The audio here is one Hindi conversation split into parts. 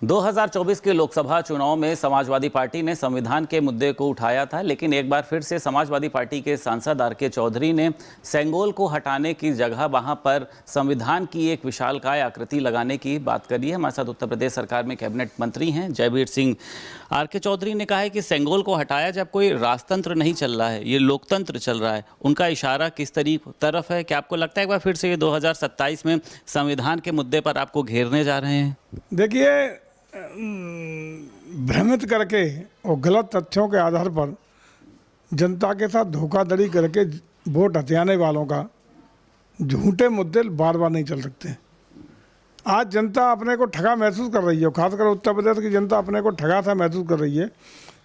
2024 के लोकसभा चुनाव में समाजवादी पार्टी ने संविधान के मुद्दे को उठाया था, लेकिन एक बार फिर से समाजवादी पार्टी के सांसद आर.के. चौधरी ने सेंगोल को हटाने की जगह वहां पर संविधान की एक विशालकाय आकृति लगाने की बात करी है। हमारे साथ उत्तर प्रदेश सरकार में कैबिनेट मंत्री हैं जयवीर सिंह। आर.के. चौधरी ने कहा है कि सेंगोल को हटाया जब कोई राजतंत्र नहीं चल रहा है, ये लोकतंत्र चल रहा है। उनका इशारा किस तरफ है? क्या आपको लगता है एक बार फिर से ये 2027 में संविधान के मुद्दे पर आपको घेरने जा रहे हैं? देखिए, भ्रमित करके और गलत तथ्यों के आधार पर जनता के साथ धोखाधड़ी करके वोट हथियाने वालों का झूठे मुद्दे बार बार नहीं चल सकते। आज जनता अपने को ठगा महसूस कर रही है, खासकर उत्तर प्रदेश की जनता अपने को ठगा सा महसूस कर रही है।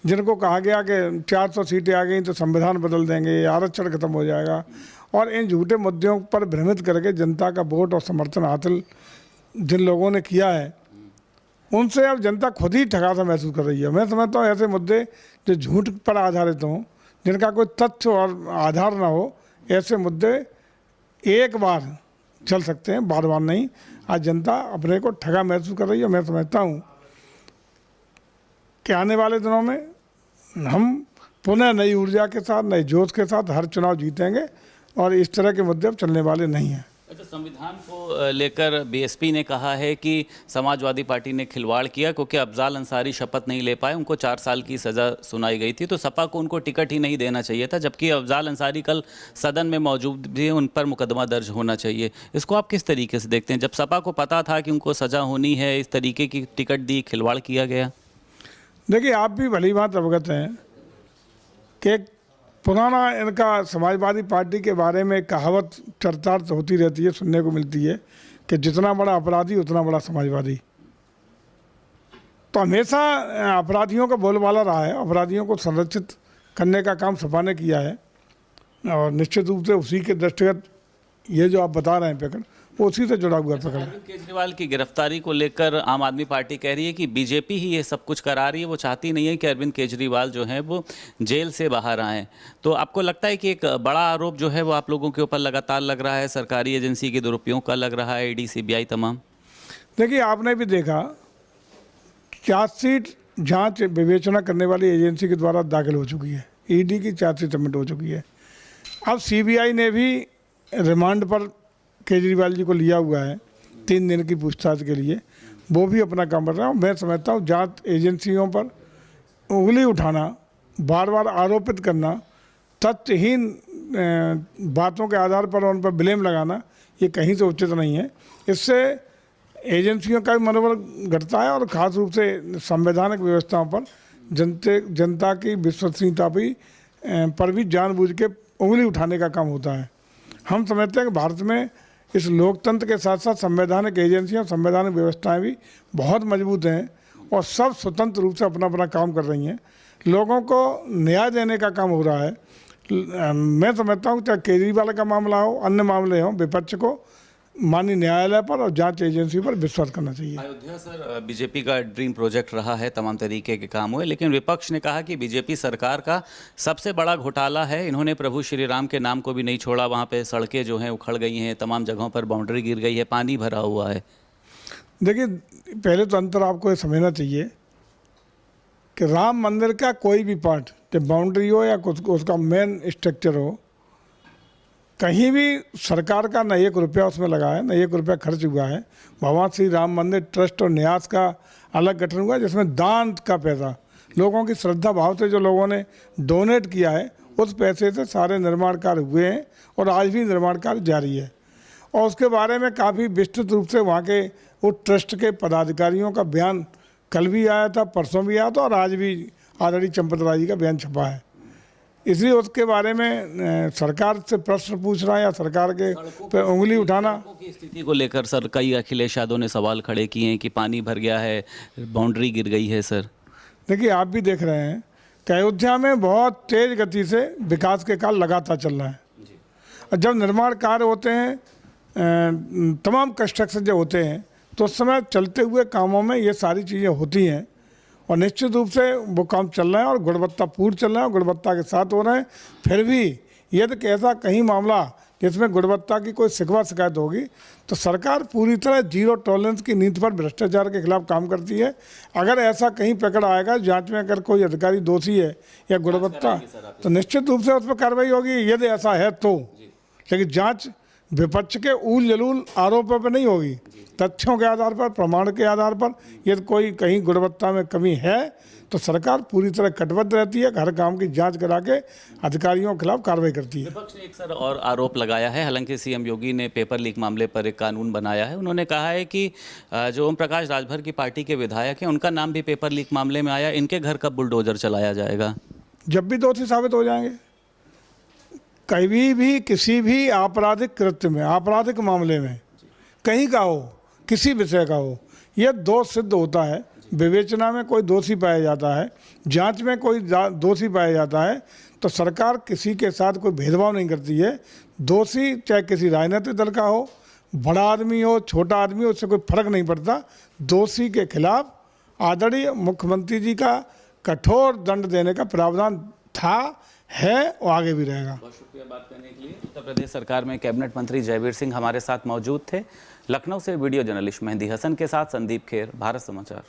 जिनको कहा गया कि 400 सीटें आ गई तो संविधान बदल देंगे, आरक्षण खत्म हो जाएगा, और इन झूठे मुद्दों पर भ्रमित करके जनता का वोट और समर्थन हासिल जिन लोगों ने किया है, उनसे अब जनता खुद ही ठगा सा महसूस कर रही है। मैं समझता हूँ ऐसे मुद्दे जो झूठ पर आधारित हों, जिनका कोई तथ्य और आधार ना हो, ऐसे मुद्दे एक बार चल सकते हैं, बार बार नहीं। आज जनता अपने को ठगा महसूस कर रही है। मैं समझता हूँ कि आने वाले दिनों में हम पुनः नई ऊर्जा के साथ, नए जोश के साथ हर चुनाव जीतेंगे और इस तरह के मुद्दे अब चलने वाले नहीं हैं। अच्छा, संविधान को लेकर बीएसपी ने कहा है कि समाजवादी पार्टी ने खिलवाड़ किया क्योंकि अफजाल अंसारी शपथ नहीं ले पाए, उनको 4 साल की सज़ा सुनाई गई थी, तो सपा को उनको टिकट ही नहीं देना चाहिए था, जबकि अफजाल अंसारी कल सदन में मौजूद भी, उन पर मुकदमा दर्ज होना चाहिए। इसको आप किस तरीके से देखते हैं? जब सपा को पता था कि उनको सज़ा होनी है, इस तरीके की टिकट दी, खिलवाड़ किया गया। देखिए, आप भी भली बात अवगत हैं कि पुराना इनका समाजवादी पार्टी के बारे में कहावत चर्चार्थ होती रहती है, सुनने को मिलती है कि जितना बड़ा अपराधी उतना बड़ा समाजवादी। तो हमेशा अपराधियों का बोलबाला रहा है, अपराधियों को संरक्षित करने का काम सपा ने किया है, और निश्चित रूप से उसी के दृष्टिगत ये जो आप बता रहे हैं प्रकरण, वो उसी से जुड़ा हुआ प्रकरण है। अरविंद केजरीवाल की गिरफ्तारी को लेकर आम आदमी पार्टी कह रही है कि बीजेपी ही ये सब कुछ करा रही है, वो चाहती नहीं है कि अरविंद केजरीवाल जो है वो जेल से बाहर आएँ। तो आपको लगता है कि एक बड़ा आरोप जो है वो आप लोगों के ऊपर लगातार लग रहा है, सरकारी एजेंसी के दुरुपयोग का लग रहा है, ईडी सीबीआई तमाम? देखिए, आपने भी देखा, चार्जशीट जांच विवेचना करने वाली एजेंसी के द्वारा दाखिल हो चुकी है, ईडी की चार्जशीट सबमिट हो चुकी है। अब सीबीआई ने भी रिमांड पर केजरीवाल जी को लिया हुआ है 3 दिन की पूछताछ के लिए, वो भी अपना काम कर रहा है। मैं समझता हूँ जांच एजेंसियों पर उंगली उठाना, बार बार आरोपित करना, तथ्यहीन बातों के आधार पर उन पर ब्लेम लगाना, ये कहीं से उचित नहीं है। इससे एजेंसियों का भी मनोबल घटता है और ख़ास रूप से संवैधानिक व्यवस्थाओं पर जनता की विश्वसनीयता पर भी जानबूझ के उंगली उठाने का काम होता है। हम समझते हैं कि भारत में इस लोकतंत्र के साथ साथ संवैधानिक एजेंसियां, संवैधानिक व्यवस्थाएं भी बहुत मजबूत हैं और सब स्वतंत्र रूप से अपना अपना काम कर रही हैं। लोगों को न्याय देने का काम हो रहा है। मैं समझता हूँ चाहे केजरीवाल का मामला हो, अन्य मामले हों, विपक्ष को माननीय न्यायालय पर और जांच एजेंसी पर विश्वास करना चाहिए। अयोध्या सर बीजेपी का ड्रीम प्रोजेक्ट रहा है, तमाम तरीके के काम हुए, लेकिन विपक्ष ने कहा कि बीजेपी सरकार का सबसे बड़ा घोटाला है, इन्होंने प्रभु श्री राम के नाम को भी नहीं छोड़ा, वहाँ पे सड़कें जो हैं उखड़ गई हैं, तमाम जगहों पर बाउंड्री गिर गई है, पानी भरा हुआ है। देखिए, पहले तो अंतर आपको ये समझना चाहिए कि राम मंदिर का कोई भी पार्ट, चाहे बाउंड्री हो या कुछ उसका मेन स्ट्रक्चर हो, कहीं भी सरकार का न 1 रुपया उसमें लगा है, न 1 रुपया खर्च हुआ है। भगवान श्री राम मंदिर ट्रस्ट और न्यास का अलग गठन हुआ है, जिसमें दान का पैसा, लोगों की श्रद्धा भाव से जो लोगों ने डोनेट किया है, उस पैसे से सारे निर्माण कार्य हुए हैं और आज भी निर्माण कार्य जारी है। और उसके बारे में काफ़ी विस्तृत रूप से वहाँ के वो ट्रस्ट के पदाधिकारियों का बयान कल भी आया था, परसों भी आया था, और आज भी आदरणीय चंपत राय जी का बयान छपा है। इसलिए उसके बारे में सरकार से प्रश्न पूछना या सरकार के पे उंगली उठाना की स्थिति को लेकर सर कई अखिलेश यादव ने सवाल खड़े किए हैं कि पानी भर गया है, बाउंड्री गिर गई है। सर देखिए, आप भी देख रहे हैं कि अयोध्या में बहुत तेज गति से विकास के कार्य लगातार चल रहा है। और जब निर्माण कार्य होते हैं, तमाम कंस्ट्रक्शन जो होते हैं, तो उस समय चलते हुए कामों में ये सारी चीज़ें होती हैं और निश्चित रूप से वो काम चल रहे हैं और गुणवत्तापूर्ण चल रहे हैं और गुणवत्ता के साथ हो रहे हैं। फिर भी यदि ऐसा कहीं मामला जिसमें गुणवत्ता की कोई शिकवा शिकायत होगी तो सरकार पूरी तरह जीरो टॉलरेंस की नीति पर भ्रष्टाचार के खिलाफ काम करती है। अगर ऐसा कहीं पकड़ आएगा जांच में, अगर कोई अधिकारी दोषी है या गुणवत्ता, तो निश्चित रूप से उस पर कार्रवाई होगी यदि ऐसा है तो। लेकिन जांच विपक्ष के ऊल जलूल आरोपों पर नहीं होगी, तथ्यों के आधार पर, प्रमाण के आधार पर। यदि कोई कहीं गुणवत्ता में कमी है तो सरकार पूरी तरह कटिबद्ध रहती है, हर काम की जांच करा के अधिकारियों के खिलाफ कार्रवाई करती है। विपक्ष ने एक सर और आरोप लगाया है, हालांकि सीएम योगी ने पेपर लीक मामले पर एक कानून बनाया है। उन्होंने कहा है कि जो ओम प्रकाश राजभर की पार्टी के विधायक हैं उनका नाम भी पेपर लीक मामले में आया, इनके घर कब बुलडोजर चलाया जाएगा? जब भी दोषी साबित हो जाएंगे। कभी भी किसी भी आपराधिक कृत्य में, आपराधिक मामले में, कहीं का हो, किसी विषय का हो, यह दोष सिद्ध होता है, विवेचना में कोई दोषी पाया जाता है, जांच में कोई दोषी पाया जाता है, तो सरकार किसी के साथ कोई भेदभाव नहीं करती है। दोषी चाहे किसी राजनीतिक दल का हो, बड़ा आदमी हो, छोटा आदमी हो, उससे कोई फर्क नहीं पड़ता। दोषी के खिलाफ आदरणीय मुख्यमंत्री जी का कठोर दंड देने का प्रावधान था, है और आगे भी रहेगा। बहुत शुक्रिया बात करने के लिए। उत्तर प्रदेश सरकार में कैबिनेट मंत्री जयवीर सिंह हमारे साथ मौजूद थे। लखनऊ से वीडियो जर्नलिस्ट मेहंदी हसन के साथ संदीप खेर, भारत समाचार।